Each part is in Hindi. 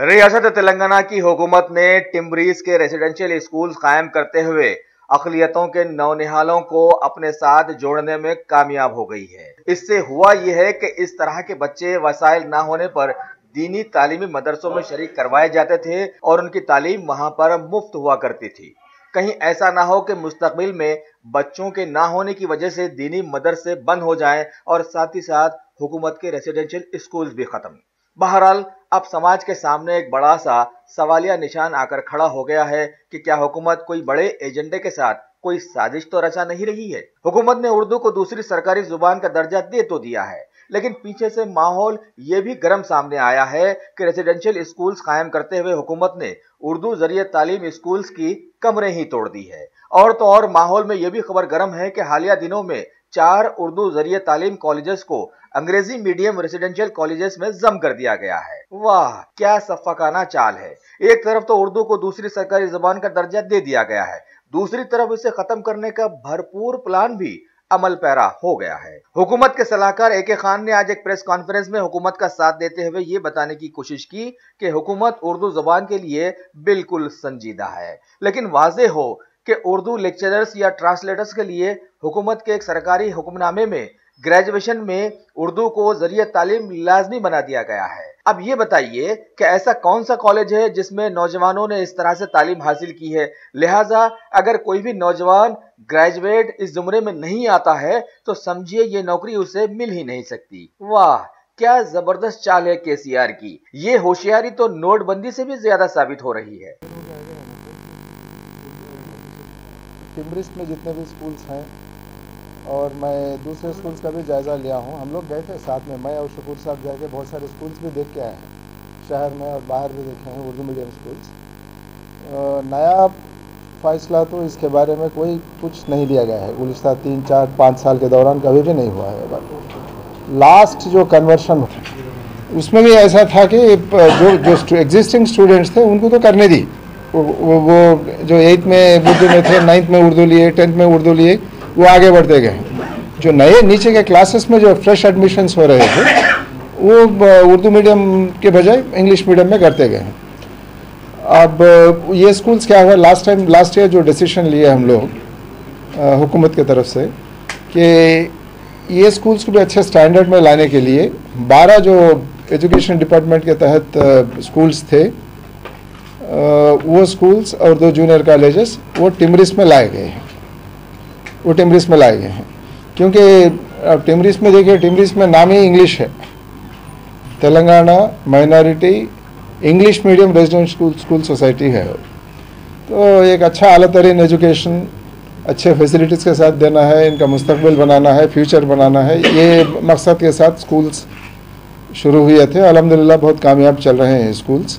रियासत तेलंगाना की हुकूमत ने टिम्बरीज के रेसिडेंशियल स्कूल कायम करते हुए अक़लियतों के नौनिहालों को अपने साथ जोड़ने में कामयाब हो गई है। इससे हुआ यह है कि इस तरह के बच्चे वसाइल ना होने पर दीनी तालीमी मदरसों में शरीक करवाए जाते थे और उनकी तालीम वहां पर मुफ्त हुआ करती थी। कहीं ऐसा ना हो कि मुस्तकबिल में बच्चों के ना होने की वजह से दीनी मदरसे बंद हो जाएं और साथ ही साथ हुकूमत के रेसिडेंशियल स्कूल भी खत्म। बहरहाल अब समाज के सामने एक बड़ा सा सवालिया निशान आकर खड़ा हो गया है कि क्या हुकूमत कोई बड़े एजेंडे के साथ कोई साजिश तो रचा नहीं रही है। हुकूमत ने उर्दू को दूसरी सरकारी जुबान का दर्जा दे तो दिया है, लेकिन पीछे से माहौल ये भी गर्म सामने आया है कि रेसिडेंशियल स्कूल्स कायम करते हुए हुकूमत ने उर्दू जरिए तालीम स्कूल्स की कमरें ही तोड़ दी है। और तो और माहौल में यह भी खबर गर्म है कि हालिया दिनों में 4 उर्दू जरिए तालीम कॉलेजेस को अंग्रेजी मीडियम रेसिडेंशियल कॉलेजेस में जम कर दिया गया है। वाह, क्या सफाकाना चाल है। एक तरफ तो उर्दू को दूसरी सरकारी जुबान का दर्जा दे दिया गया है, दूसरी तरफ इसे खत्म करने का भरपूर प्लान भी अमल पैरा हो गया है। हुकूमत के सलाहकार AK खान ने आज एक प्रेस कॉन्फ्रेंस में हुकूमत का साथ देते हुए ये बताने की कोशिश की कि हुकूमत उर्दू जुबान के लिए बिल्कुल संजीदा है, लेकिन वाज़ेह हो कि उर्दू लेक्चरर्स या ट्रांसलेटर्स के लिए हुकूमत के एक सरकारी हुक्मनामे में ग्रेजुएशन में उर्दू को जरिए तालीम लाजमी बना दिया गया है। अब ये बताइए कि ऐसा कौन सा कॉलेज है जिसमें नौजवानों ने इस तरह से तालीम हासिल की है। लिहाजा अगर कोई भी नौजवान ग्रेजुएट इस जुमरे में नहीं आता है तो समझिए ये नौकरी उसे मिल ही नहीं सकती। वाह, क्या जबरदस्त चाल है KCR की। ये होशियारी तो नोटबंदी से भी ज्यादा साबित हो रही है। टिम्बरीज में जितने भी स्कूल्स हैं और मैं दूसरे स्कूल्स का भी जायज़ा लिया हूँ। हम लोग गए थे साथ में, मैं और शकूर साहब जाके बहुत सारे स्कूल्स भी देख के आए हैं, शहर में और बाहर भी देखे हैं उर्दू मीडियम स्कूल्स। नया फैसला तो इसके बारे में कोई कुछ नहीं लिया गया है, गुज़िश्ता 3, 4, 5 साल के दौरान कभी भी नहीं हुआ है। लास्ट जो कन्वर्शन उसमें भी ऐसा था कि जो एग्जिस्टिंग स्टूडेंट्स थे उनको तो करने दी, वो जो 8th में उर्दू में थे, 9th में उर्दू लिए, 10th में उर्दू लिए, वो आगे बढ़ते गए। जो नए नीचे के क्लासेस में जो फ्रेश एडमिशन्स हो रहे थे वो उर्दू मीडियम के बजाय इंग्लिश मीडियम में करते गए। अब ये स्कूल्स क्या हुआ, लास्ट ईयर जो डिसीजन लिए हम लोग हुकूमत की तरफ से कि ये स्कूल्स को भी अच्छे स्टैंडर्ड में लाने के लिए 12 जो एजुकेशन डिपार्टमेंट के तहत स्कूल्स थे वो स्कूल्स और 2 जूनियर कॉलेजेस वो टिम्बरीज में लाए गए हैं। क्योंकि टिम्बरीज में देखिए, टिम्बरीज में नाम ही इंग्लिश है, Telangana minority English medium residential school society है। तो एक अच्छा आला तरीन एजुकेशन अच्छे फैसिलिटीज़ के साथ देना है, इनका मुस्तकबिल बनाना है, फ्यूचर बनाना है, ये मकसद के साथ स्कूल्स शुरू हुए थे। अल्हम्दुलिल्लाह बहुत कामयाब चल रहे हैं स्कूल्स।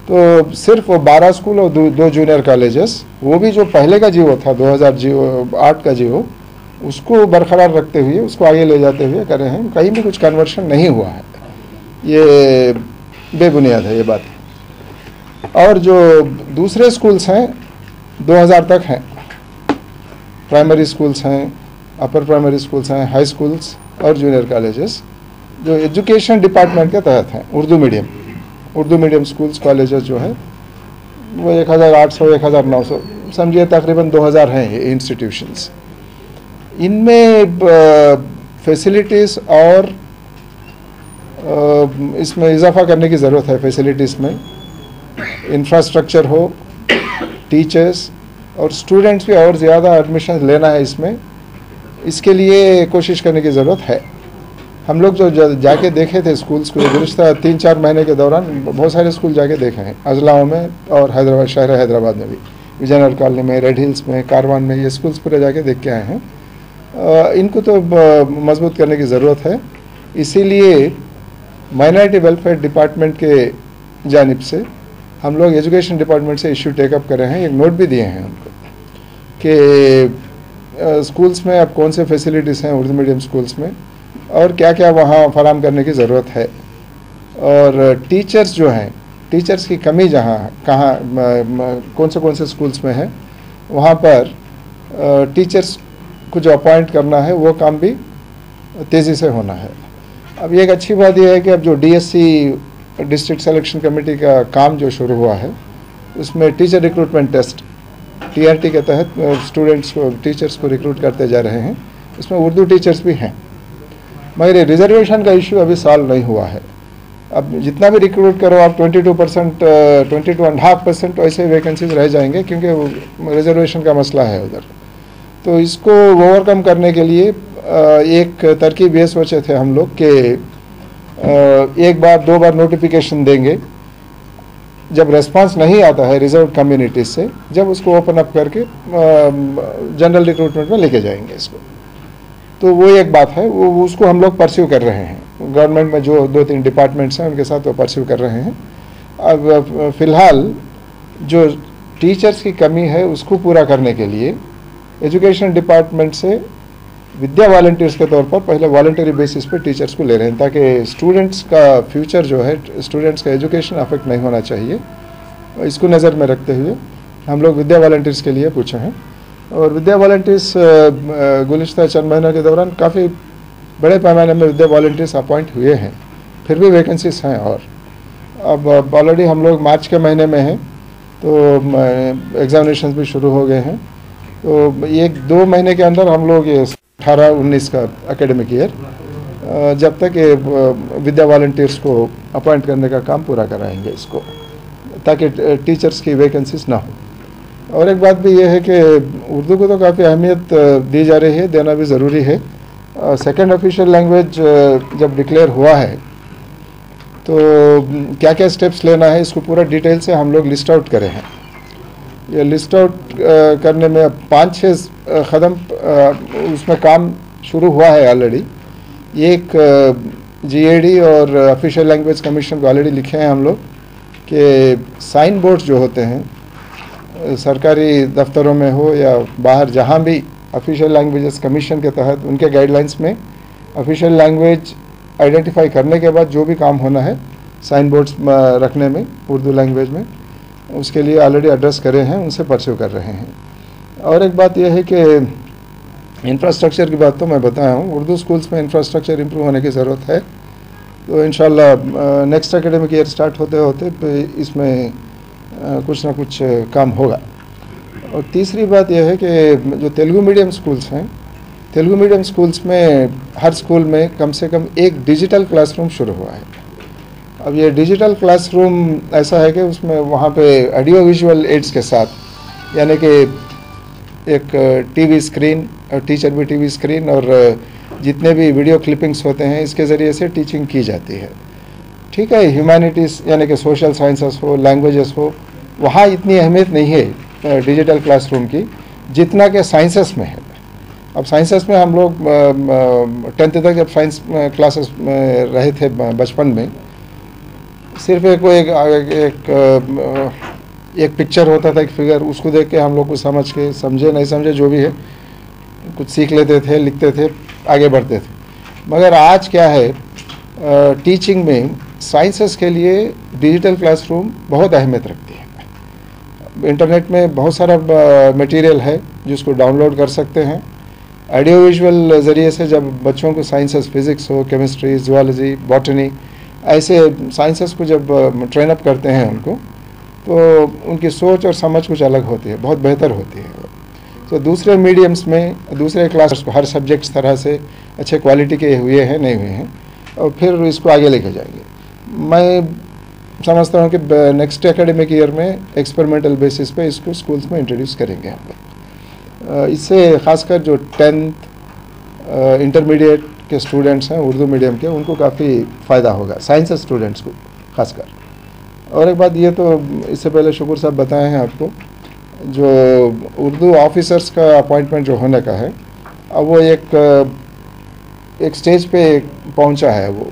तो सिर्फ वो 12 स्कूल और 2 जूनियर कॉलेजेस, वो भी जो पहले का जीवो था 2008 का जीवो, उसको बरकरार रखते हुए, उसको आगे ले जाते हुए कर रहे हैं। कहीं भी कुछ कन्वर्शन नहीं हुआ है, ये बेबुनियाद है ये बात। और जो दूसरे स्कूल्स हैं 2000 तक हैं, प्राइमरी स्कूल्स हैं, अपर प्राइमरी स्कूल्स हैं, हाई स्कूल्स और जूनियर कॉलेजेस जो एजुकेशन डिपार्टमेंट के तहत हैं, उर्दू मीडियम स्कूल्स कॉलेजेस जो है वो 1800 1900 समझिए तकरीबन 2000 हैं ये इंस्टीट्यूशंस। इनमें फैसिलिटीज़ और इसमें इजाफा करने की ज़रूरत है। फैसिलिटीज़ में इंफ्रास्ट्रक्चर हो, टीचर्स और स्टूडेंट्स भी और ज़्यादा एडमिशन लेना है इसमें, इसके लिए कोशिश करने की ज़रूरत है। हम लोग जो जाके देखे थे स्कूल्स को गुज़िश्ता 3-4 महीने के दौरान बहुत सारे स्कूल जाके देखे हैं, अजलाओं में और हैदराबाद, शहर हैदराबाद में भी, विजयनगर कॉलोनी में, रेड हिल्स में, कारवान में, ये स्कूल्स पूरे जाके देख के आए हैं। इनको तो मजबूत करने की ज़रूरत है। इसीलिए माइनॉरिटी वेलफेयर डिपार्टमेंट के जानिब से हम लोग एजुकेशन डिपार्टमेंट से इशू टेकअप कर रहे हैं, एक नोट भी दिए हैं उनको कि स्कूल्स में अब कौन से फैसिलिटीज़ हैं उर्दू मीडियम स्कूल्स में और क्या क्या वहाँ फराहम करने की ज़रूरत है। और टीचर्स जो हैं टीचर्स की कमी जहाँ कहाँ कौन से स्कूल्स में है, वहाँ पर टीचर्स को जो अपॉइंट करना है वो काम भी तेज़ी से होना है। अब एक अच्छी बात यह है कि अब जो DSC डिस्ट्रिक्ट सिलेक्शन कमेटी का काम जो शुरू हुआ है, उसमें टीचर रिक्रूटमेंट टेस्ट TRT के तहत स्टूडेंट्स को, टीचर्स को रिक्रूट करते जा रहे हैं। इसमें उर्दू टीचर्स भी हैं, मगर ये रिजर्वेशन का इशू अभी सॉल्व नहीं हुआ है। अब जितना भी रिक्रूट करो आप 22%, 22.5% ऐसे वैकेंसीज रह जाएंगे, क्योंकि रिजर्वेशन का मसला है उधर। तो इसको ओवरकम करने के लिए एक तरकीब ये सोचे थे हम लोग कि एक बार 2 बार नोटिफिकेशन देंगे, जब रेस्पॉन्स नहीं आता है रिजर्व कम्युनिटीज से, जब उसको ओपन अप करके जनरल रिक्रूटमेंट में लेके जाएंगे इसको। तो वो एक बात है, वो उसको हम लोग परस्यू कर रहे हैं। गवर्नमेंट में जो 2-3 डिपार्टमेंट्स हैं उनके साथ वो परस्यू कर रहे हैं। अब फिलहाल जो टीचर्स की कमी है उसको पूरा करने के लिए एजुकेशन डिपार्टमेंट से विद्या वॉलंटियर्स के तौर पर पहले वॉलंटरी बेसिस पे टीचर्स को ले रहे हैं, ताकि स्टूडेंट्स का फ्यूचर जो है, स्टूडेंट्स का एजुकेशन अफेक्ट नहीं होना चाहिए। इसको नज़र में रखते हुए हम लोग विद्या वॉलंटियर्स के लिए पूछे हैं। और विद्या वॉलंटियर्स गुज़िश्ता चंद महीनों के दौरान काफ़ी बड़े पैमाने में विद्या वॉलंटियर्स अपॉइंट हुए हैं, फिर भी वैकेंसीज हैं। और अब ऑलरेडी हम लोग मार्च के महीने में हैं, तो एग्जामिनेशन भी शुरू हो गए हैं। तो 1-2 महीने के अंदर हम लोग ये 18-19 का एकेडमिक ईयर, जब तक ये विद्या वॉलंटियर्स को अपॉइंट करने का काम पूरा कराएंगे इसको, ताकि टीचर्स की वैकेंसीज ना हो। और एक बात भी ये है कि उर्दू को तो काफ़ी अहमियत दी जा रही है, देना भी ज़रूरी है। सेकेंड ऑफिशियल लैंग्वेज जब डिक्लेयर हुआ है, तो क्या क्या स्टेप्स लेना है इसको पूरा डिटेल से हम लोग लिस्ट आउट करे हैं। ये लिस्ट आउट करने में 5-6 कदम उसमें काम शुरू हुआ है ऑलरेडी। एक GAD और ऑफिशियल लैंग्वेज कमीशन को ऑलरेडी लिखे हैं हम लोग कि साइन बोर्ड्स जो होते हैं सरकारी दफ्तरों में हो या बाहर, जहाँ भी ऑफिशियल लैंग्वेजेस कमीशन के तहत उनके गाइडलाइंस में ऑफिशियल लैंग्वेज आइडेंटिफाई करने के बाद जो भी काम होना है साइन बोर्ड्स रखने में उर्दू लैंग्वेज में, उसके लिए ऑलरेडी एड्रेस करे हैं, उनसे परस्यू कर रहे हैं। और एक बात यह है कि इंफ्रास्ट्रक्चर की बात तो मैं बताया हूँ, उर्दू स्कूल्स में इंफ्रास्ट्रक्चर इम्प्रूव होने की ज़रूरत है। तो इंशाल्लाह नेक्स्ट एकेडमिक ईयर स्टार्ट होते होते इसमें कुछ ना कुछ काम होगा। और तीसरी बात यह है कि जो तेलुगु मीडियम स्कूल्स हैं, तेलुगु मीडियम स्कूल्स में हर स्कूल में कम से कम एक डिजिटल क्लासरूम शुरू हुआ है। अब ये डिजिटल क्लासरूम ऐसा है कि उसमें वहाँ पे ऑडियो विजुअल एड्स के साथ, यानी कि एक टीवी स्क्रीन, टीचर भी टीवी स्क्रीन और जितने भी वीडियो क्लिपिंग्स होते हैं इसके ज़रिए से टीचिंग की जाती है। ठीक है, ह्यूमैनिटीज़ यानी कि सोशल साइंसेस हो, लैंग्वेजेस हो, वहाँ इतनी अहमियत नहीं है डिजिटल क्लासरूम की जितना कि साइंसेस में है। अब साइंसेस में हम लोग 10th तक जब साइंस क्लासेस में रहे थे बचपन में, सिर्फ एक पिक्चर होता था, एक फिगर, उसको देख के हम लोग को समझ के, समझे नहीं समझे जो भी है, कुछ सीख लेते थे, लिखते थे, आगे बढ़ते थे। मगर आज क्या है, टीचिंग में साइंसेस के लिए डिजिटल क्लासरूम बहुत अहमियत रखती है। इंटरनेट में बहुत सारा मटेरियल है जिसको डाउनलोड कर सकते हैं। ऑडियो विजुअल ज़रिए से जब बच्चों को साइंसेस, फिज़िक्स हो, केमिस्ट्री, जूलॉजी, बॉटनी, ऐसे साइंसेस को जब ट्रेन अप करते हैं उनको, तो उनकी सोच और समझ कुछ अलग होती है, बहुत बेहतर होती है। तो दूसरे मीडियम्स में, दूसरे क्लास हर सब्जेक्ट्स तरह से अच्छे क्वालिटी के हुए हैं, नहीं हुए हैं, और फिर इसको आगे लेके जाएंगे। मैं समझता हूँ कि नेक्स्ट एकेडमिक ईयर में एक्सपेरिमेंटल बेसिस पे इसको स्कूल्स में इंट्रोड्यूस करेंगे हम लोग। इससे खासकर जो 10th इंटरमीडिएट के स्टूडेंट्स हैं उर्दू मीडियम के, उनको काफ़ी फ़ायदा होगा, साइंस स्टूडेंट्स को खासकर। और एक बात ये तो इससे पहले शुक्र साहब बताए हैं आपको, जो उर्दू ऑफिसर्स का अपॉइंटमेंट जो होने का है, अब वो एक स्टेज पे पहुंचा है। वो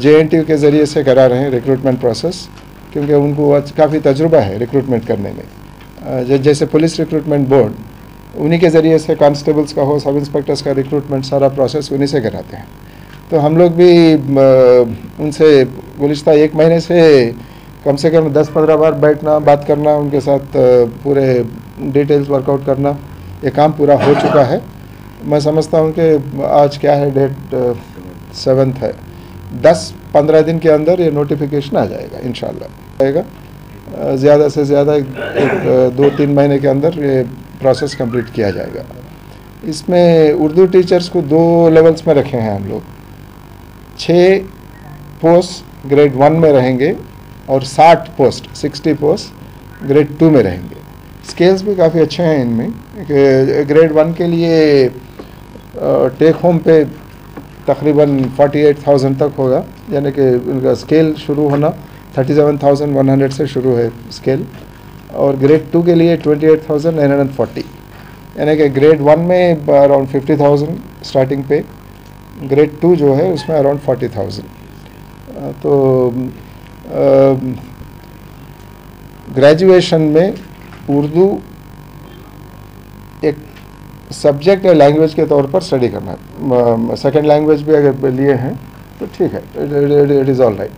JNTU के ज़रिए से करा रहे हैं रिक्रूटमेंट प्रोसेस, क्योंकि उनको काफ़ी तजुर्बा है रिक्रूटमेंट करने में। जैसे पुलिस रिक्रूटमेंट बोर्ड, उन्हीं के ज़रिए से कांस्टेबल्स का हो, सब इंस्पेक्टर्स का रिक्रूटमेंट, सारा प्रोसेस उन्हीं से कराते हैं। तो हम लोग भी उनसे गुज़िश्ता 1 महीने से कम से कम 10-15 बार बैठना, बात करना, उनके साथ पूरे डिटेल्स वर्कआउट करना, ये काम पूरा हो चुका है। मैं समझता हूँ कि आज क्या है, डेट 7 है, 10-15 दिन के अंदर ये नोटिफिकेशन आ जाएगा इंशाल्लाह। आएगा ज़्यादा से ज़्यादा एक 2-3 महीने के अंदर ये प्रोसेस कंप्लीट किया जाएगा। इसमें उर्दू टीचर्स को 2 लेवल्स में रखे हैं हम लोग। 6 पोस्ट ग्रेड 1 में रहेंगे और 60 पोस्ट ग्रेड 2 में रहेंगे। स्केल्स भी काफ़ी अच्छे हैं इनमें। ग्रेड 1 के लिए टेक होम पे तकरीबन 48,000 तक होगा, यानी कि उनका स्केल शुरू होना 37,100 से शुरू है स्केल, और ग्रेड 2 के लिए 28,940, यानी कि ग्रेड 1 में अराउंड 50,000 स्टार्टिंग पे, ग्रेड 2 जो है उसमें अराउंड 40,000। तो ग्रेजुएशन में उर्दू एक सब्जेक्ट या लैंग्वेज के तौर पर स्टडी करना है। सेकेंड लैंग्वेज भी अगर लिए हैं तो ठीक है, इट इज़ ऑल राइट।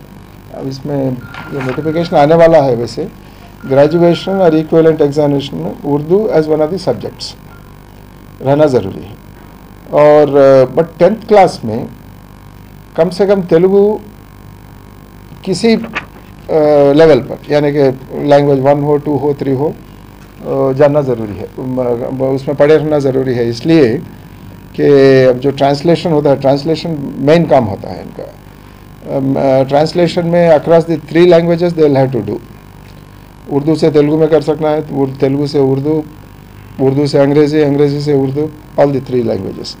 अब इसमें ये नोटिफिकेशन आने वाला है। वैसे ग्रेजुएशन और इक्विवेलेंट एग्जामिनेशन में Urdu as one of the subjects रहना ज़रूरी है। और बट 10th क्लास में कम से कम तेलुगु किसी लेवल पर, यानी कि लैंग्वेज 1 हो, 2 हो, 3 हो, जानना ज़रूरी है, उसमें पढ़े रहना ज़रूरी है। इसलिए कि अब जो ट्रांसलेशन होता है, ट्रांसलेशन मेन काम होता है इनका। ट्रांसलेशन में across the 3 languages they will have to do. Urdu से तेलुगु में कर सकना है, तो तेलुगु से उर्दू, उर्दू से अंग्रेज़ी, अंग्रेज़ी से उर्दू, ऑल द 3 लैंग्वेजेस।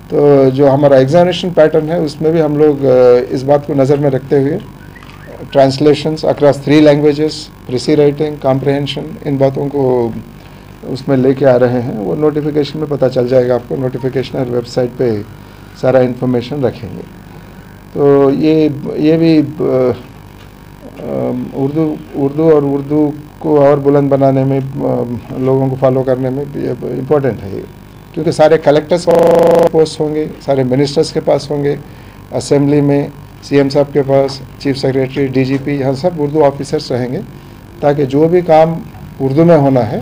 तो जो हमारा एग्जामिनेशन पैटर्न है उसमें भी हम लोग इस बात को नज़र में रखते हुए translations across 3 languages, precis writing, comprehension, इन बातों को उसमें लेके आ रहे हैं। वो नोटिफिकेशन में पता चल जाएगा आपको। नोटिफिकेशन और वेबसाइट पे सारा इन्फॉर्मेशन रखेंगे। तो ये भी उर्दू को और बुलंद बनाने में, लोगों को फॉलो करने में इम्पोर्टेंट है, क्योंकि सारे कलेक्टर्स पोस्ट होंगे, सारे मिनिस्टर्स के पास होंगे, असेंबली में सीएम साहब के पास, चीफ सेक्रेटरी, डीजीपी, यहाँ सब उर्दू ऑफिसर्स रहेंगे, ताकि जो भी काम उर्दू में होना है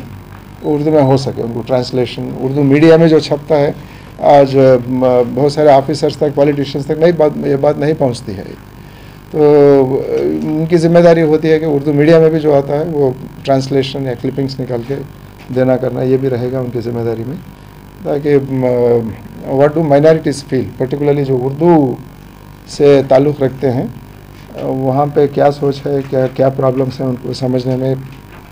उर्दू में हो सके। उनको ट्रांसलेशन उर्दू मीडिया में जो छपता है, आज बहुत सारे ऑफिसर्स तक, पॉलिटिशियंस तक ये बात नहीं पहुँचती है। तो उनकी जिम्मेदारी होती है कि उर्दू मीडिया में भी जो आता है वो ट्रांसलेशन या क्लिपिंग्स निकाल के देना करना, ये भी रहेगा उनकी जिम्मेदारी में, ताकि what do minorities feel, particularly जो उर्दू से ताल्लुक़ रखते हैं, वहाँ पे क्या सोच है, क्या प्रॉब्लम्स हैं, उनको समझने में,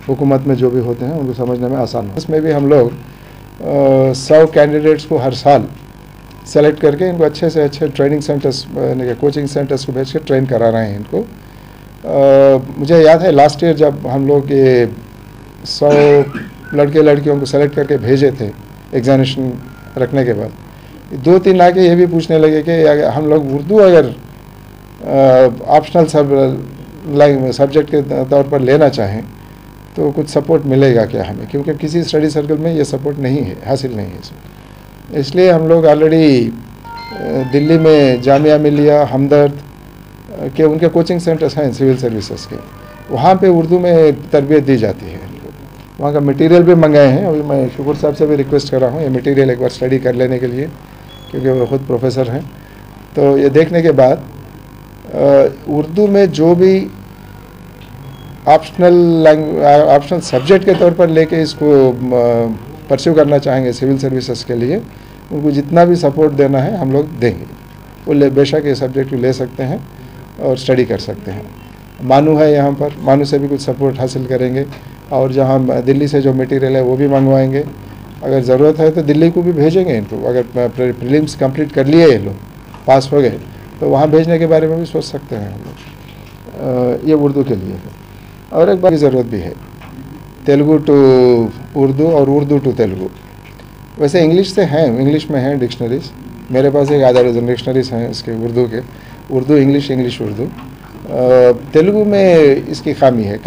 हुकूमत में जो भी होते हैं उनको समझने में आसान हो। इसमें भी हम लोग 100 कैंडिडेट्स को हर साल सेलेक्ट करके इनको अच्छे से अच्छे ट्रेनिंग सेंटर्स, यानी कोचिंग सेंटर्स को भेज के ट्रेन करा रहे हैं इनको। मुझे याद है लास्ट ईयर जब हम लोग ये 100 लड़के लड़कियों को सेलेक्ट करके भेजे थे एग्जामिनेशन रखने के बाद, 2-3 आके ये भी पूछने लगे कि हम लोग उर्दू अगर ऑप्शनल सब्जेक्ट के तौर पर लेना चाहें तो कुछ सपोर्ट मिलेगा क्या हमें, क्योंकि किसी स्टडी सर्कल में ये सपोर्ट नहीं है, हासिल नहीं है। इसलिए हम लोग ऑलरेडी दिल्ली में जामिया मिलिया, हमदर्द के उनके कोचिंग सेंटर्स हैं सिविल सर्विसेज के, वहाँ पे उर्दू में तरबियत दी जाती है। वहाँ का मटेरियल भी मंगाए हैं। अभी मैं शुक्र साहब से भी रिक्वेस्ट कर रहा हूँ ये मटेरियल एक बार स्टडी कर लेने के लिए, क्योंकि वो खुद प्रोफेसर हैं। तो ये देखने के बाद उर्दू में जो भी ऑप्शनल सब्जेक्ट के तौर पर लेके इसको परस्यू करना चाहेंगे सिविल सर्विसेज के लिए, उनको जितना भी सपोर्ट देना है हम लोग देंगे। वो बेशक ये सब्जेक्ट ले सकते हैं और स्टडी कर सकते हैं। मानू है यहाँ पर, मानू से भी कुछ सपोर्ट हासिल करेंगे, और जहाँ दिल्ली से जो मटेरियल है वो भी मंगवाएंगे। अगर ज़रूरत है तो दिल्ली को भी भेजेंगे इनको। अगर प्रीलिम्स कंप्लीट कर लिए ये लोग, पास हो गए, तो वहाँ भेजने के बारे में भी सोच सकते हैं हम लोग। ये उर्दू के लिए है। और एक बात की ज़रूरत भी है, तेलुगु टू उर्दू और उर्दू टू तेलुगु। वैसे इंग्लिश से हैं, इंग्लिश में हैं डिक्शनरीज, मेरे पास एक आधा डजन डिक्शनरीज हैं इसके उर्दू के, उर्दू इंग्लिश, इंग्लिश उर्दू। तेलुगु में इसकी कमी है।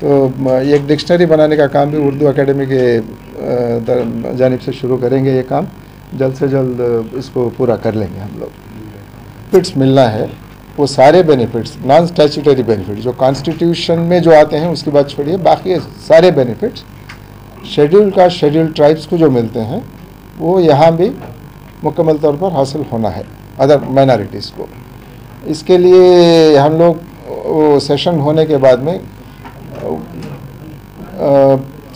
तो एक डिक्शनरी बनाने का काम भी उर्दू एकेडमी के जानिब से शुरू करेंगे। ये काम जल्द से जल्द इसको पूरा कर लेंगे हम लोग। बेनिफिट्स मिलना है वो सारे बेनिफिट्स, नॉन स्टैट्यूटरी बेनिफिट जो कॉन्स्टिट्यूशन में जो आते हैं उसकी बात छोड़िए, बाकी सारे benefits schedule caste schedule tribes को जो मिलते हैं वो यहाँ भी मुकम्मल तौर पर हासिल होना है अदर माइनॉरिटीज़ को। इसके लिए हम लोग सेशन होने के बाद में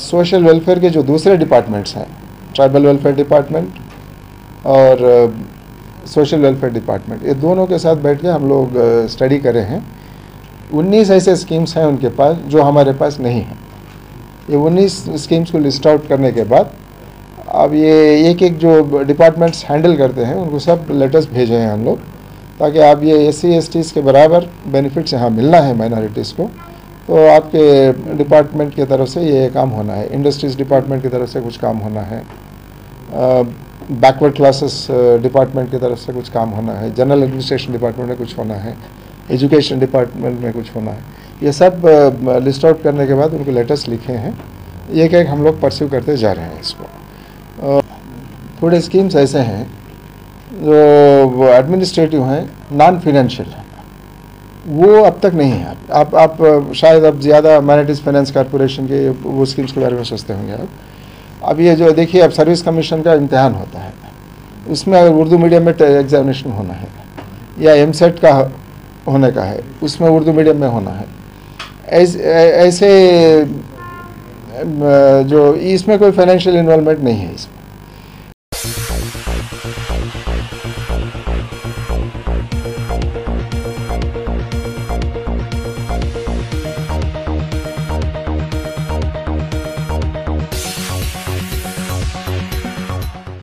सोशल वेलफेयर के जो दूसरे डिपार्टमेंट्स हैं, ट्राइबल वेलफेयर डिपार्टमेंट और सोशल वेलफेयर डिपार्टमेंट, ये दोनों के साथ बैठ के हम लोग स्टडी करे हैं। 19 ऐसे स्कीम्स हैं उनके पास जो हमारे पास नहीं है। ये 19 स्कीम्स को लिस्ट आउट करने के बाद अब ये एक एक जो डिपार्टमेंट्स हैंडल करते हैं उनको सब लेटर्स भेजे हैं हम लोग, ताकि आप ये SC/STs के बराबर बेनिफिट्स यहाँ मिलना है माइनॉरिटीज़ को, तो आपके डिपार्टमेंट की तरफ से ये काम होना है। इंडस्ट्रीज़ डिपार्टमेंट की तरफ से कुछ काम होना है, बैकवर्ड क्लासेस डिपार्टमेंट की तरफ से कुछ काम होना है, जनरल एडमिनिस्ट्रेशन डिपार्टमेंट में कुछ होना है, एजुकेशन डिपार्टमेंट में कुछ होना है। ये सब लिस्ट आउट करने के बाद उनको लेटर्स लिखे हैं, एक एक हम लोग परस्यू करते जा रहे हैं इसको। थोड़े स्कीम्स ऐसे हैं जो एडमिनिस्ट्रेटिव हैं, नॉन फाइनेंशियल हैं, वो अब तक नहीं है। आप शायद अब ज़्यादा माइनॉरिटीज़ फाइनेंस कॉरपोरेशन के वो स्कीम्स के बारे में सोचते होंगे। अब ये जो देखिए, अब सर्विस कमीशन का इम्तिहान होता है, उसमें अगर उर्दू मीडियम में एग्जामिनेशन होना है या MSET का होने का है, उसमें उर्दू मीडियम में होना है। ऐसे जो इसमें कोई फाइनेंशियल इन्वॉल्वमेंट नहीं है इसमें।